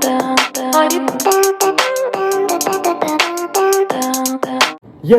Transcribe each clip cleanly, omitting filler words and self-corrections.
Yes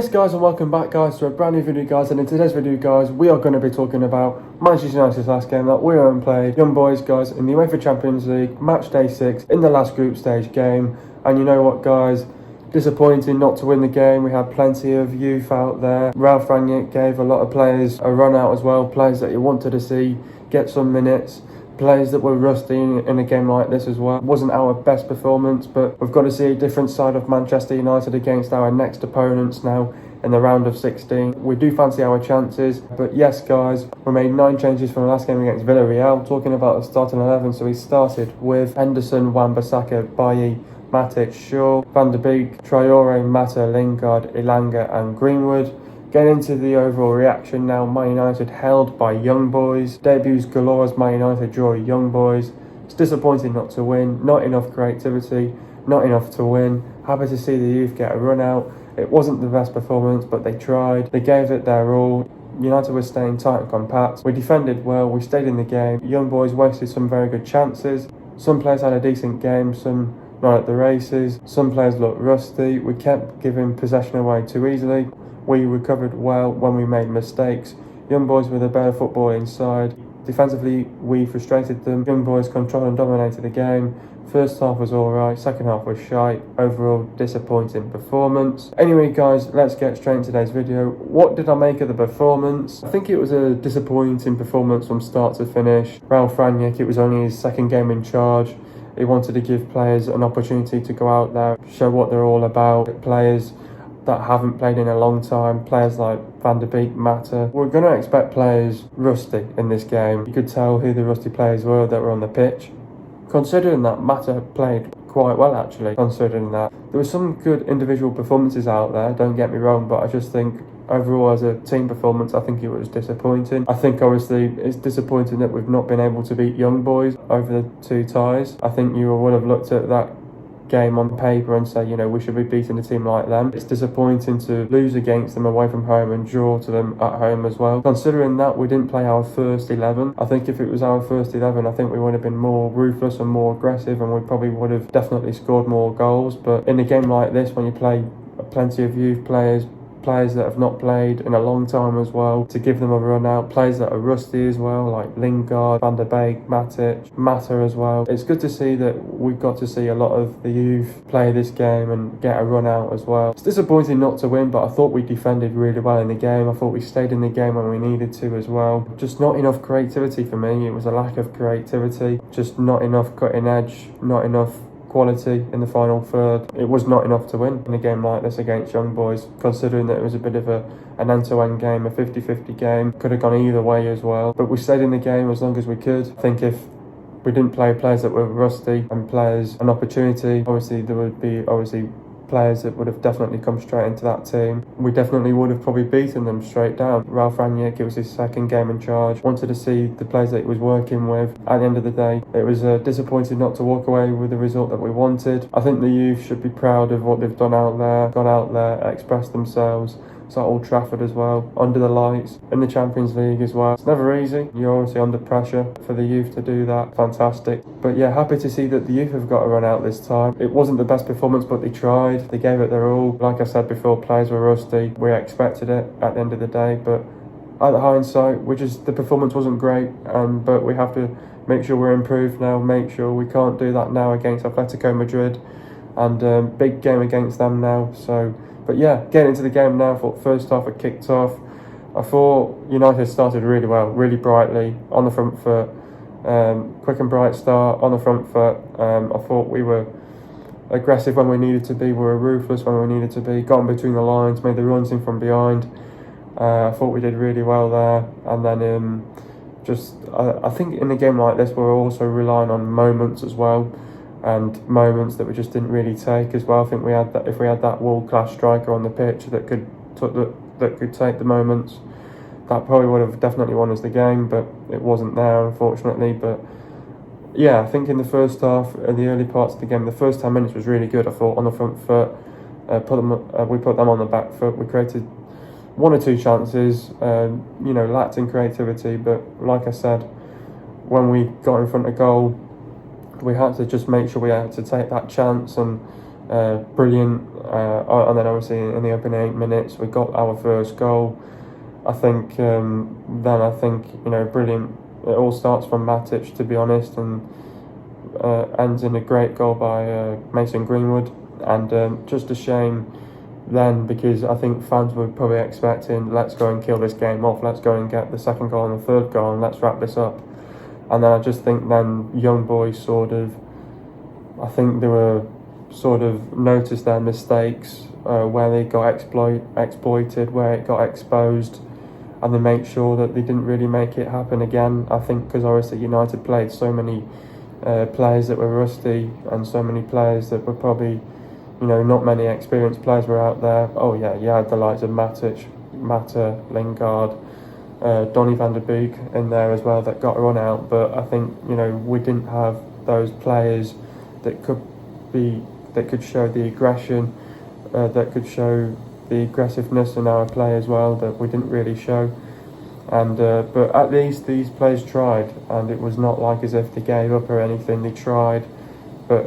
guys, and welcome back guys to a brand new video guys, and in today's video guys we are going to be talking about Manchester United's last game that we haven't played, Young Boys guys, in the UEFA Champions League match day 6 in the last group stage game. And you know what guys, disappointing not to win the game. We had plenty of youth out there. Ralph Rangnick gave a lot of players a run out as well, players that he wanted to see get some minutes, players that were rusty in a game like this as well. It wasn't our best performance, but we've got to see a different side of Manchester United against our next opponents now in the round of 16. We do fancy our chances, but yes guys, we made 9 changes from the last game against Villarreal. Talking about the starting 11, so we started with Henderson, Wan-Bissaka, Bailly, Matic, Shaw, Van der Beek, Traore, Mata, Lingard, Ilanga and Greenwood. Getting into the overall reaction now, Man United held by Young Boys. Debuts Galore as Man United draw Young Boys. It's disappointing not to win, not enough creativity, not enough to win. Happy to see the youth get a run out. It wasn't the best performance, but they tried. They gave it their all. United was staying tight and compact. We defended well, we stayed in the game. Young Boys wasted some very good chances. Some players had a decent game, some not at the races. Some players looked rusty. We kept giving possession away too easily. We recovered well when we made mistakes. Young Boys with a better football inside. Defensively, we frustrated them. Young Boys controlled and dominated the game. First half was alright, second half was shite. Overall, disappointing performance. Anyway guys, let's get straight into today's video. What did I make of the performance? I think it was a disappointing performance from start to finish. Ralph Rangnick, it was only his second game in charge. He wanted to give players an opportunity to go out there, show what they're all about. Players that haven't played in a long time, players like Van der Beek, Mata. We're going to expect players rusty in this game. You could tell who the rusty players were that were on the pitch. Considering that Mata played quite well actually, considering that. There were some good individual performances out there, don't get me wrong, but I just think overall as a team performance, I think it was disappointing. I think obviously it's disappointing that we've not been able to beat Young Boys over the 2 ties. I think you would have looked at that game on paper and say, you know, we should be beating a team like them. It's disappointing to lose against them away from home and draw to them at home as well. Considering that we didn't play our first 11, I think if it was our first 11, I think we would have been more ruthless and more aggressive, and we probably would have definitely scored more goals. But in a game like this, when you play plenty of youth players that have not played in a long time as well, to give them a run out, players that are rusty as well, like Lingard, Van der Beek, Matic, Mata as well. It's good to see that we've got to see a lot of the youth play this game and get a run out as well. It's disappointing not to win, but I thought we defended really well in the game. I thought we stayed in the game when we needed to as well. Just not enough creativity for me. It was a lack of creativity, just not enough cutting edge, not enough quality in the final third. It was not enough to win in a game like this against Young Boys, considering that it was a bit of an end-to-end game, a 50-50 game. Could have gone either way as well, but we stayed in the game as long as we could. I think if we didn't play players that were rusty and players an opportunity, obviously there would be players that would have definitely come straight into that team. We definitely would have probably beaten them straight down. Ralph Rangnick, it was his second game in charge, wanted to see the players that he was working with. At the end of the day, it was disappointing not to walk away with the result that we wanted. I think the youth should be proud of what they've done out there, gone out there, expressed themselves. It's at Old Trafford as well, under the lights, in the Champions League as well. It's never easy. You're obviously under pressure. For the youth to do that, fantastic. But yeah, happy to see that the youth have got a run out this time. It wasn't the best performance, but they tried. They gave it their all. Like I said before, players were rusty. We expected it at the end of the day, but at the hindsight, the performance wasn't great, but we have to make sure we're improved now, make sure we can't do that now against Atletico Madrid, and big game against them now, so. But yeah, getting into the game now, I thought first half it kicked off. I thought United started really well, really brightly, on the front foot. Quick and bright start, on the front foot. I thought we were aggressive when we needed to be, we were ruthless when we needed to be, got in between the lines, made the runs in from behind. I thought we did really well there. And then I think in a game like this, we're also relying on moments as well, and moments that we just didn't really take as well. I think if we had that world-class striker on the pitch that could take the moments, that probably would have definitely won us the game, but it wasn't there unfortunately. But yeah, I think in the first half, in the early parts of the game, the first 10 minutes was really good. I thought on the front foot, we put them on the back foot. We created 1 or 2 chances, lacked in creativity, but like I said, when we got in front of goal, we had to just make sure we had to take that chance, and brilliant. And then obviously in the opening 8 minutes we got our first goal. I think brilliant. It all starts from Matic, to be honest, and ends in a great goal by Mason Greenwood. And just a shame then, because I think fans were probably expecting, let's go and kill this game off, let's go and get the second goal and the third goal and let's wrap this up. And then I just think then young boys I think they were noticed their mistakes, where they got exploited, where it got exposed, and they made sure that they didn't really make it happen again. I think because obviously United played so many players that were rusty, and so many players that were probably, not many experienced players were out there. Oh yeah, you had the likes of Matic, Mata, Lingard, Donny van der Beek in there as well that got run out. But I think we didn't have those players that could show the aggression, that could show the aggressiveness in our play as well, that we didn't really show. And but at least these players tried, and it was not like as if they gave up or anything. They tried, but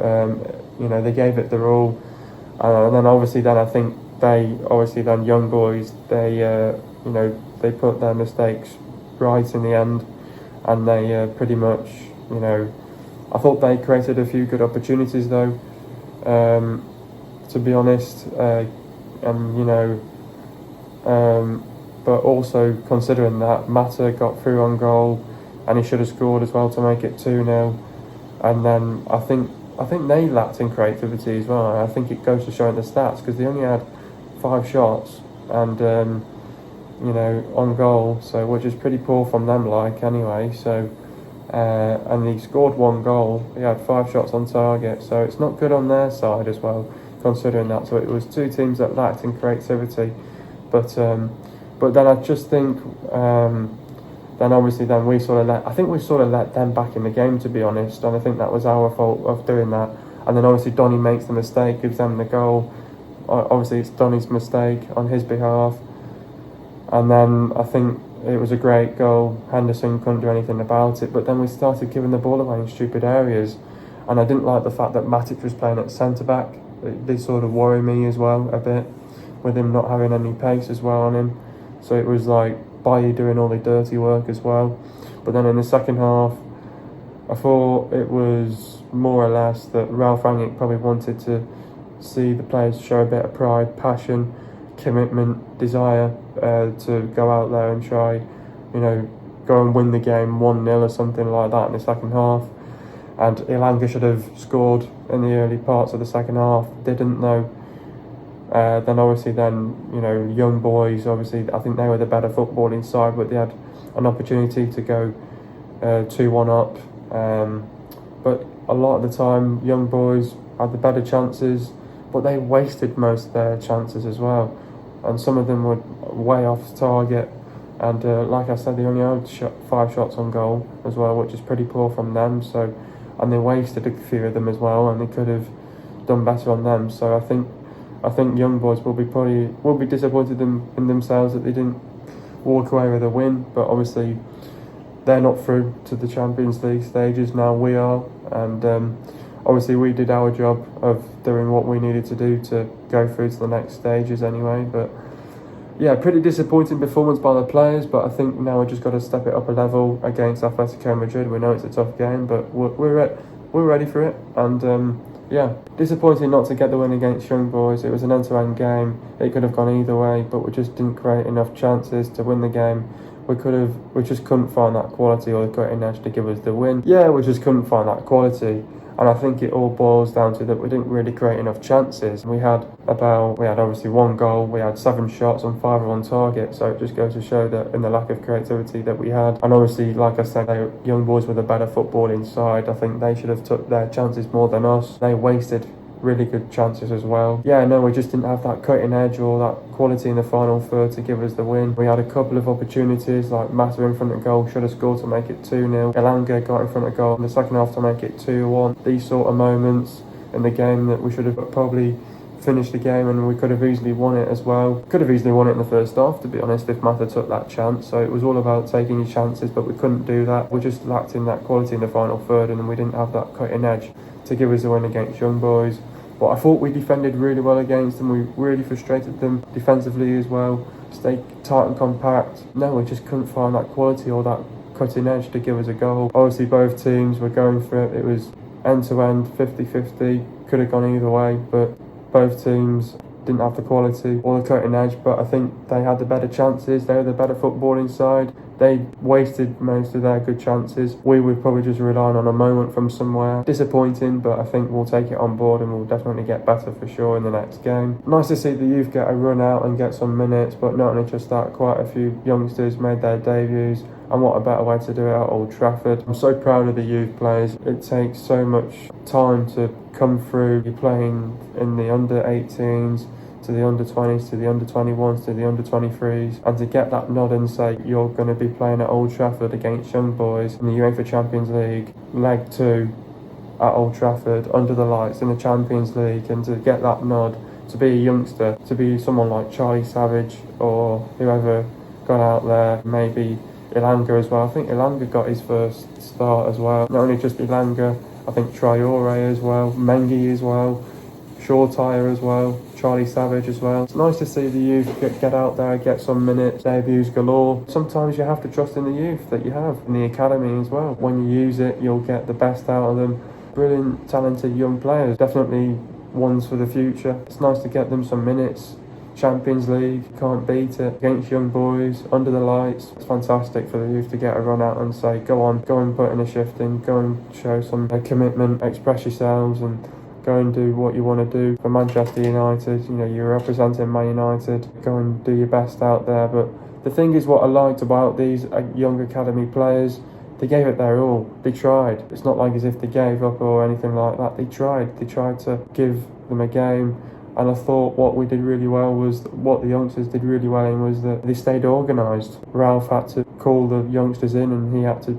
they gave it their all. And then obviously I think young boys, they put their mistakes right in the end, and they pretty much, I thought they created a few good opportunities though, to be honest, but also considering that Mata got through on goal, and he should have scored as well to make it 2-0. And then I think they lacked in creativity as well. I think it goes to show in the stats, because they only had 5 shots and on goal, so which is pretty poor from them, anyway. So and he scored 1 goal. He had 5 shots on target, so it's not good on their side as well, considering that. So it was 2 teams that lacked in creativity, but then I just think then obviously then we let them back in the game, to be honest, and I think that was our fault of doing that. And then obviously Donny makes the mistake, gives them the goal. Obviously it's Donny's mistake on his behalf, and then I think it was a great goal. Henderson couldn't do anything about it, but then we started giving the ball away in stupid areas, and I didn't like the fact that Matic was playing at centre back. It did sort of worry me as well a bit, with him not having any pace as well on him. So it was like Bailly doing all the dirty work as well. But then in the second half, I thought it was more or less that Ralph Rangnick probably wanted to see the players show a bit of pride, passion, commitment, desire, to go out there and try, go and win the game 1-0 or something like that in the second half. And Elanga should have scored in the early parts of the second half. Didn't though. Then obviously young boys, obviously I think they were the better footballing side, but they had an opportunity to go 2-1 up. But a lot of the time young boys had the better chances, but they wasted most of their chances as well, and some of them were way off target. And like I said, they only had 5 shots on goal as well, which is pretty poor from them. So, and they wasted a few of them as well, and they could have done better on them. So I think young boys will be disappointed in themselves that they didn't walk away with a win. But obviously they're not through to the Champions League stages now. We are, and obviously we did our job of doing what we needed to do to go through to the next stages anyway. But yeah, pretty disappointing performance by the players, but I think now we've just got to step it up a level against Atletico Madrid. We know it's a tough game, but we're ready for it. And yeah, disappointing not to get the win against Young Boys. It was an end-to-end game. It could have gone either way, but we just didn't create enough chances to win the game. We just couldn't find that quality or the cutting edge to give us the win. Yeah, we just couldn't find that quality. And I think it all boils down to that we didn't really create enough chances. We had obviously 1 goal, we had 7 shots and 5 on target, so it just goes to show that in the lack of creativity that we had. And obviously, like I said, Young Boys were the better footballing side. I think they should have took their chances more than us. They wasted really good chances as well. Yeah, no, we just didn't have that cutting edge or that quality in the final third to give us the win. We had a couple of opportunities, like Mata in front of goal, should have scored to make it 2-0. Elanga got in front of goal in the second half to make it 2-1. These sort of moments in the game that we should have put probably finish the game, and we could have easily won it as well. Could have easily won it in the first half, to be honest, if Mata took that chance. So it was all about taking your chances, but we couldn't do that. We just lacked in that quality in the final third, and then we didn't have that cutting edge to give us a win against Young Boys. But I thought we defended really well against them. We really frustrated them defensively as well. Stayed tight and compact. No, we just couldn't find that quality or that cutting edge to give us a goal. Obviously both teams were going for it. It was end to end, 50-50. Could have gone either way, but both teams didn't have the quality or the cutting edge, but I think they had the better chances. They were the better footballing side. They wasted most of their good chances. We were probably just relying on a moment from somewhere. Disappointing, but I think we'll take it on board and we'll definitely get better for sure in the next game. Nice to see the youth get a run out and get some minutes, but not only just that, quite a few youngsters made their debuts, and what a better way to do it at Old Trafford. I'm so proud of the youth players. It takes so much time to come through. You're playing in the under-18s, to the under-20s, to the under-21s, to the under-23s, and to get that nod and say you're going to be playing at Old Trafford against Young Boys in the UEFA Champions League, leg 2 at Old Trafford, under the lights in the Champions League, and to get that nod, to be a youngster, to be someone like Charlie Savage or whoever got out there, maybe Ilanga as well. I think Ilanga got his first start as well. Not only just Ilanga, I think Traore as well, Mengi as well, Shortire as well, Charlie Savage as well. It's nice to see the youth get out there, get some minutes, debuts galore. Sometimes you have to trust in the youth that you have in the academy as well. When you use it, you'll get the best out of them. Brilliant, talented young players, definitely ones for the future. It's nice to get them some minutes. Champions League, can't beat it. Against Young Boys, under the lights. It's fantastic for the youth to get a run out and say, go on, go and put in a shift in, go and show some commitment, express yourselves, and go and do what you want to do for Manchester United. You know, you're representing Man United. Go and do your best out there. But the thing is, what I liked about these young academy players, they gave it their all. They tried. It's not like as if they gave up or anything like that. They tried. They tried to give them a game. And I thought what we did really well was, what the youngsters did really well in, was that they stayed organised. Ralph had to call the youngsters in, and he had to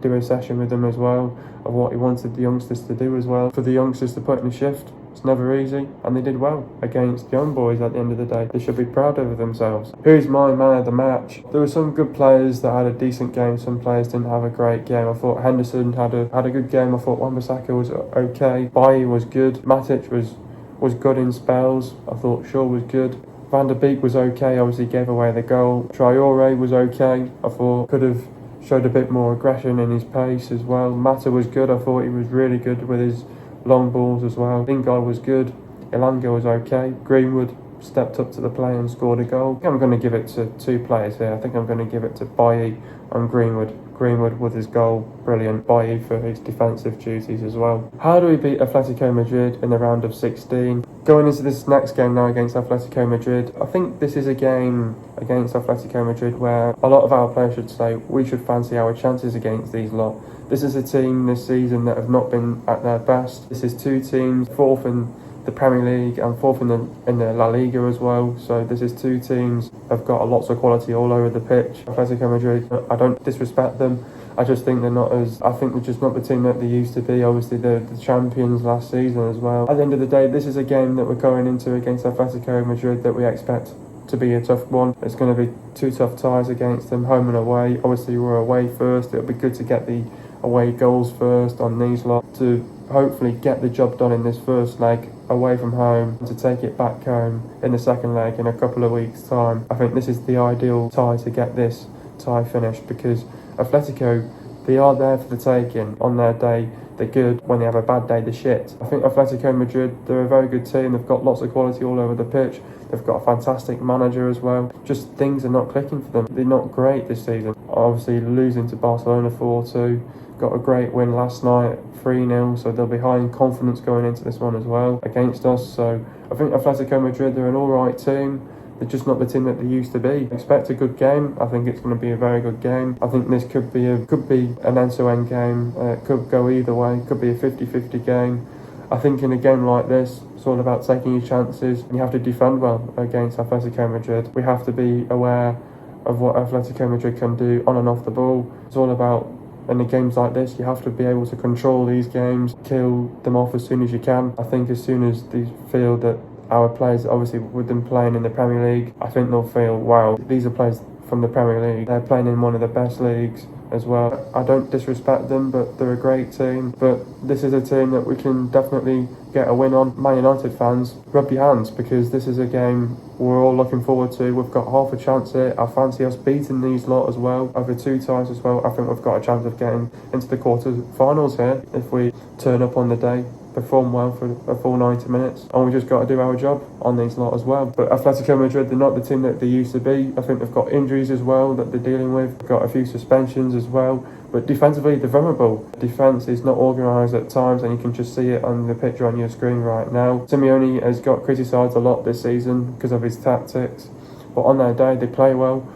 do a session with them as well of what he wanted the youngsters to do as well. For the youngsters to put in a shift, it's never easy, and they did well against Young Boys at the end of the day. They should be proud of themselves. Who's my man of the match? There were some good players that had a decent game, some players didn't have a great game. I thought Henderson had a good game. I thought Wan-Bissaka was okay. Bailly was good. Matic was good in spells. I thought Shaw was good. Van der Beek was okay, obviously gave away the goal. Traore was okay. I thought could have showed a bit more aggression in his pace as well. Mata was good. I thought he was really good with his long balls as well. Lingard was good. Ilanga was okay. Greenwood stepped up to the play and scored a goal. I think I'm going to give it to two players here. I think I'm going to give it to Bailly and Greenwood. Greenwood with his goal, brilliant. Bailly for his defensive duties as well. How do we beat Atletico Madrid in the round of 16? Going into this next game now against Atletico Madrid, I think this is a game against Atletico Madrid where a lot of our players should say we should fancy our chances against these lot. This is a team this season that have not been at their best. This is two teams, fourth in the Premier League and fourth in the La Liga as well. So this is two teams that have got lots of quality all over the pitch. Atletico Madrid, I don't disrespect them. I just think I think they're just not the team that they used to be. Obviously they're the champions last season as well. At the end of the day, this is a game that we're going into against Atletico Madrid that we expect to be a tough one. It's going to be two tough ties against them, home and away. Obviously we're away first. It'll be good to get the away goals first on these lot to hopefully get the job done in this first leg away from home, and to take it back home in the second leg in a couple of weeks' time. I think this is the ideal tie to get this tie finished, because Atletico, they are there for the taking. On their day, they're good. When they have a bad day, they're shit. I think Atletico Madrid, they're a very good team. They've got lots of quality all over the pitch. They've got a fantastic manager as well. Just things are not clicking for them. They're not great this season. Obviously losing to Barcelona 4-2. Got a great win last night, 3-0, so they'll be high in confidence going into this one as well against us. So I think Atletico Madrid, they're an alright team. They're just not the team that they used to be. Expect a good game. I think it's going to be a very good game. I think this could be an end-to-end game. It could go either way. It could be a 50-50 game. I think in a game like this, it's all about taking your chances. You have to defend well against Atletico Madrid. We have to be aware of what Atletico Madrid can do on and off the ball. It's all about, in the games like this, you have to be able to control these games, kill them off as soon as you can. I think as soon as they feel that our players, obviously with them playing in the Premier League, I think they'll feel, wow, these are players from the Premier League. They're playing in one of the best leagues as well. I don't disrespect them, but they're a great team. But this is a team that we can definitely get a win on. Man United fans, rub your hands, because this is a game we're all looking forward to. We've got half a chance here. I fancy us beating these lot as well, over 2 times as well. I think we've got a chance of getting into the quarter-finals here if we turn up on the day, perform well for a full 90 minutes, and we just got to do our job on these lot as well. But Atletico Madrid, they're not the team that they used to be. I think they've got injuries as well that they're dealing with. They've got a few suspensions as well, but defensively they're vulnerable. Defence is not organised at times, and you can just see it on the picture on your screen right now. Simeone has got criticised a lot this season because of his tactics, but on their day they play well,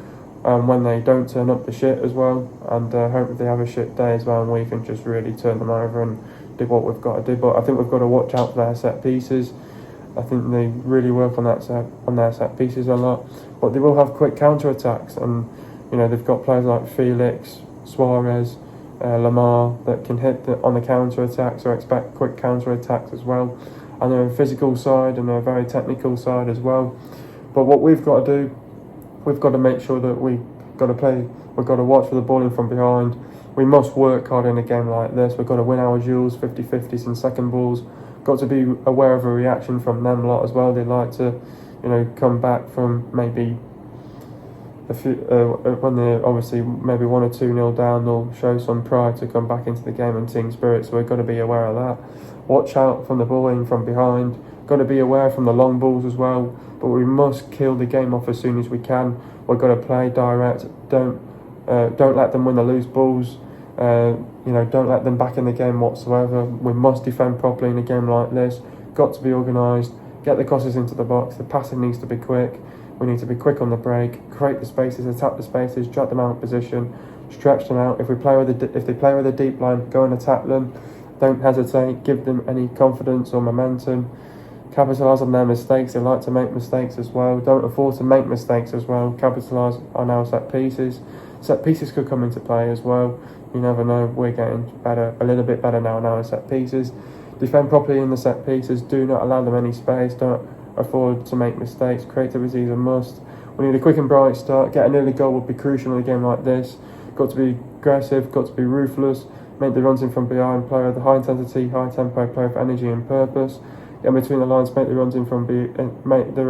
and when they don't turn up the shit as well, and hope they have a shit day as well, and we can just really turn them over and do what we've got to do. But I think we've got to watch out for their set pieces. I think they really work on their set pieces a lot, but they will have quick counter attacks, and you know they've got players like Felix, Suarez, Lamar that can hit on the counter attacks, or expect quick counter attacks as well. And they're a physical side and they're a very technical side as well. But what we've got to do, we've got to make sure that we've got to watch for the ball in from behind. We must work hard in a game like this. We've got to win our duels, 50-50s and second balls. Got to be aware of a reaction from them lot as well. They like to, you know, come back from maybe a few, when they're obviously maybe 1 or 2-0 down, they'll show some pride to come back into the game and team spirit. So we've got to be aware of that. Watch out from the ball in from behind. Got to be aware from the long balls as well. But we must kill the game off as soon as we can. We've got to play direct. Don't let them win the loose balls. Don't let them back in the game whatsoever. We must defend properly in a game like this. Got to be organised. Get the crosses into the box. The passing needs to be quick. We need to be quick on the break. Create the spaces. Attack the spaces. Drag them out of position. Stretch them out. If they play with a deep line, go and attack them. Don't hesitate. Give them any confidence or momentum. Capitalise on their mistakes. They like to make mistakes as well. Don't afford to make mistakes as well. Capitalise on our set pieces. Set pieces could come into play as well. You never know. We're getting better, a little bit better now on our set pieces. Defend properly in the set pieces. Do not allow them any space. Don't afford to make mistakes. Creativity is a must. We need a quick and bright start. Get an early goal would be crucial in a game like this. Got to be aggressive. Got to be ruthless. Make the runs in from behind. Play with a high intensity, high tempo. Play with energy and purpose. Get between the lines. Make the runs in from make the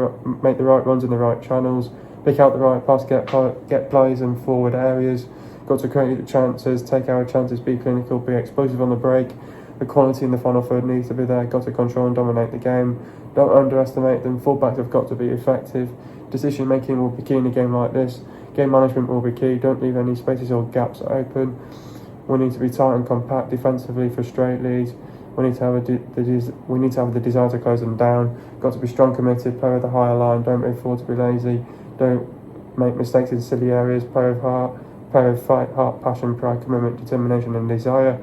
right runs in the right channels. Pick out the right pass. Get plays in forward areas. Got to create the chances. Take our chances. Be clinical. Be explosive on the break. The quality in the final third needs to be there. Got to control and dominate the game. Don't underestimate them. Fullbacks have got to be effective. Decision making will be key in a game like this. Game management will be key. Don't leave any spaces or gaps open. We need to be tight and compact defensively for straight leads. We need to have the desire to close them down. Got to be strong, committed. Play with a higher line. Don't be afford to be lazy. Don't make mistakes in silly areas. Play with heart. Play with fight, heart, passion, pride, commitment, determination, and desire.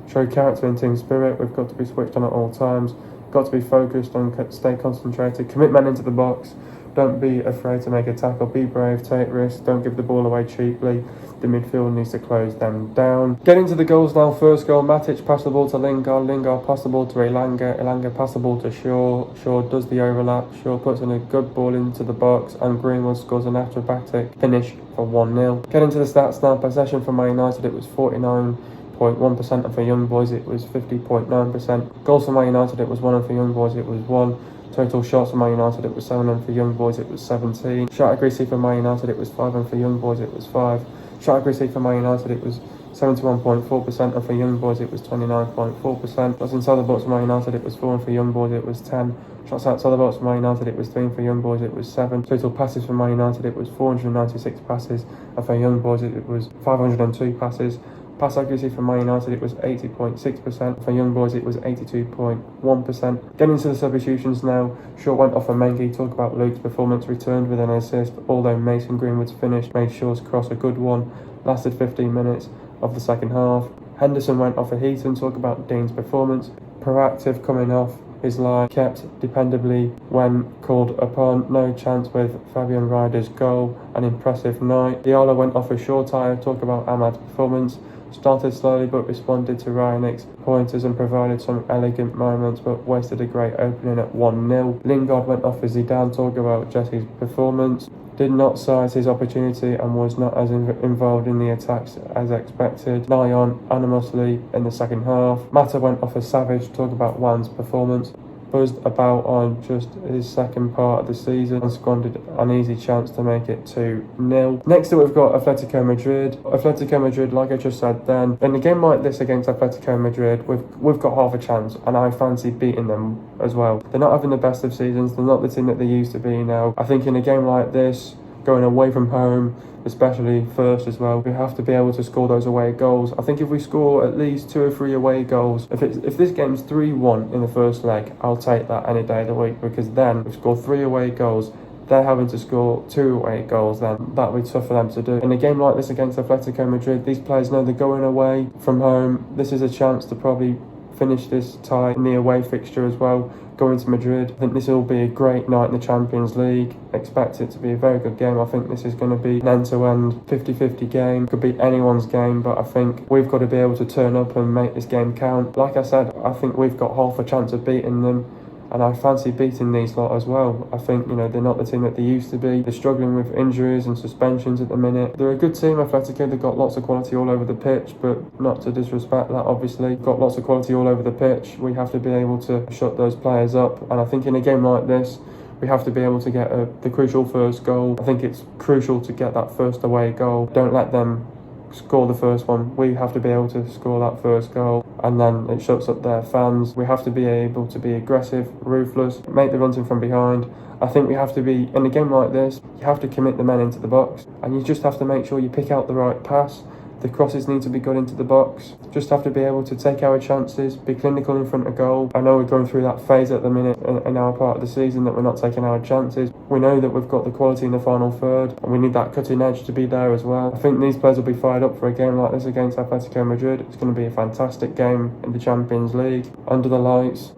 Show character and team spirit. We've got to be switched on at all times. Got to be focused and stay concentrated. Commit men into the box. Don't be afraid to make a tackle. Be brave. Take risks. Don't give the ball away cheaply. The midfield needs to close them down. Get into the goals now. First goal, Matic passed the ball to Lingard. Lingard passed the ball to Elanga. Elanga passed the ball to Shaw. Shaw does the overlap. Shaw puts in a good ball into the box, and Greenwood scores an acrobatic finish for 1-0. Get into the stats now. Possession for Man United, it was 49.1%, and for Young Boys it was 50.9%. Goals for Man United, it was 1, and for Young Boys it was 1. Total shots for Man United it was 7, and for Young Boys it was 17. Shot accuracy for Man United it was 5, and for Young Boys it was 5. Shot accuracy for Man United it was 71.4%, and for Young Boys it was 29.4%. Shots inside the box for Man United it was 4, and for Young Boys it was 10. Shots outside the box for Man United it was 3, and for Young Boys it was 7. Total passes for Man United it was 496 passes, and for Young Boys it was 502 passes. Pass accuracy for Man United it was 80.6%, for Young Boys it was 82.1%. Getting into the substitutions now, Shaw went off for Mengi. Talk about Luke's performance, returned with an assist, although Mason Greenwood's finish made Shaw's cross a good one. Lasted 15 minutes of the second half. Henderson went off for Heaton. Talk about Dean's performance, proactive coming off his line, kept dependably when called upon. No chance with Fabian Ryder's goal, an impressive night. Diallo went off a short tire. Talk about Ahmad's performance. started slowly but responded to Ryannick's pointers and provided some elegant moments, but wasted a great opening at 1-0. Lingard went off as Zidane talked about Jesse's performance, did not seize his opportunity and was not as involved in the attacks as expected. Lyon anonymously in the second half. Mata went off as savage, talked about Juan's performance. Buzzed about on just his second part of the season and squandered an easy chance to make it 2-0. Next up we've got Atletico Madrid. Atletico Madrid, like I just said then, in a game like this against Atletico Madrid, we've got half a chance, and I fancy beating them as well. They're not having the best of seasons, they're not the team that they used to be now. I think in a game like this, going away from home, especially first as well, we have to be able to score those away goals. I think if we score at least 2 or 3 away goals, if this game's 3-1 in the first leg, I'll take that any day of the week, because then we've scored 3 away goals. They're having to score 2 away goals, then that'll be tough for them to do. In a game like this against Atletico Madrid, these players know they're going away from home. This is a chance to probably finish this tie in the away fixture as well, going to Madrid. I think this will be a great night in the Champions League. Expect it to be a very good game. I think this is going to be an end-to-end 50-50 game. Could be anyone's game, but I think we've got to be able to turn up and make this game count. Like I said, I think we've got half a chance of beating them, and I fancy beating these lot as well. I think, they're not the team that they used to be. They're struggling with injuries and suspensions at the minute. They're a good team, Atletico. They've got lots of quality all over the pitch, but not to disrespect that, obviously. Got lots of quality all over the pitch. We have to be able to shut those players up, and I think in a game like this, we have to be able to get the crucial first goal. I think it's crucial to get that first away goal. Don't let them score the first one. We have to be able to score that first goal, and then it shuts up their fans. We have to be able to be aggressive, ruthless, make the runs in from behind. I think we have to be, in a game like this, you have to commit the men into the box, and you just have to make sure you pick out the right pass. The crosses need to be good into the box. Just have to be able to take our chances, be clinical in front of goal. I know we're going through that phase at the minute in our part of the season that we're not taking our chances. We know that we've got the quality in the final third, and we need that cutting edge to be there as well. I think these players will be fired up for a game like this against Atletico Madrid. It's going to be a fantastic game in the Champions League, under the lights,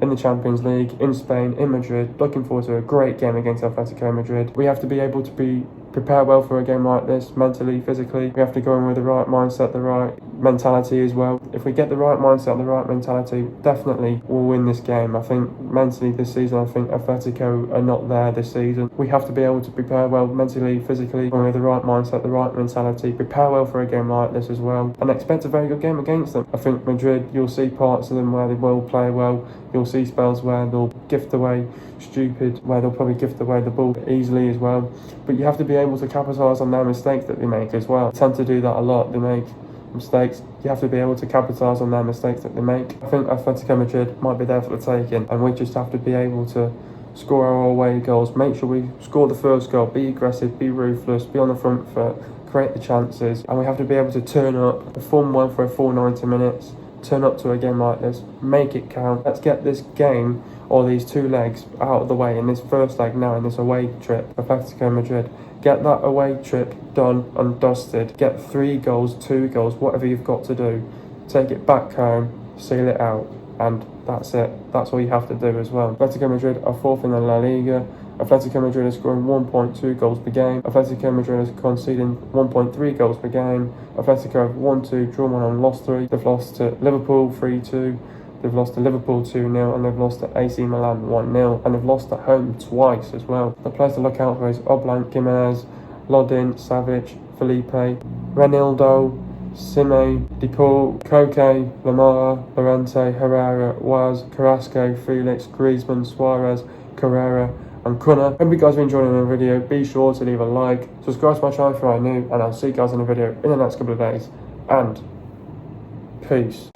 in the Champions League, in Spain, in Madrid. Looking forward to a great game against Atletico Madrid. We have to be able to prepare well for a game like this, mentally, physically. We have to go in with the right mindset, the right mentality as well. If we get the right mindset, the right mentality, definitely we'll win this game. I think mentally this season, I think Atletico are not there this season. We have to be able to prepare well mentally, physically, with the right mindset, the right mentality, prepare well for a game like this as well, and expect a very good game against them. I think Madrid, you'll see parts of them where they will play well. You'll see spells where they'll gift away stupid, where they'll probably gift away the ball easily as well. But you have to be able to capitalise on their mistakes that they make as well. They tend to do that a lot. They make mistakes. You have to be able to capitalise on their mistakes that they make. I think Atletico Madrid might be there for the taking, and we just have to be able to score our away goals. Make sure we score the first goal. Be aggressive, be ruthless, be on the front foot, create the chances, and we have to be able to turn up, perform well for a full 90 minutes. Turn up to a game like this, make it count. Let's get this game, or these 2 legs, out of the way in this first leg now, in this away trip for Atletico Madrid. Get that away trip done and dusted. Get 3 goals, 2 goals, whatever you've got to do. Take it back home, seal it out, and that's it. That's all you have to do as well. Atletico Madrid are 4th in the La Liga. Atletico Madrid is scoring 1.2 goals per game. Atletico Madrid is conceding 1.3 goals per game. Atletico have won 2, drawn 1 and lost 3. They've lost to Liverpool 3-2. They've lost to Liverpool 2-0, and they've lost to AC Milan 1-0, and they've lost at home twice as well. The players to look out for is Oblak, Jimenez, Lodin, Savic, Felipe, Renildo, Sime, DePaul, Koke, Lamar, Llorente, Herrera, Waz, Carrasco, Felix, Griezmann, Suarez, Carrera, and Cunha. Hope you guys are enjoying the video. Be sure to leave a like, subscribe to my channel if you are new, and I'll see you guys in the video in the next couple of days. And peace.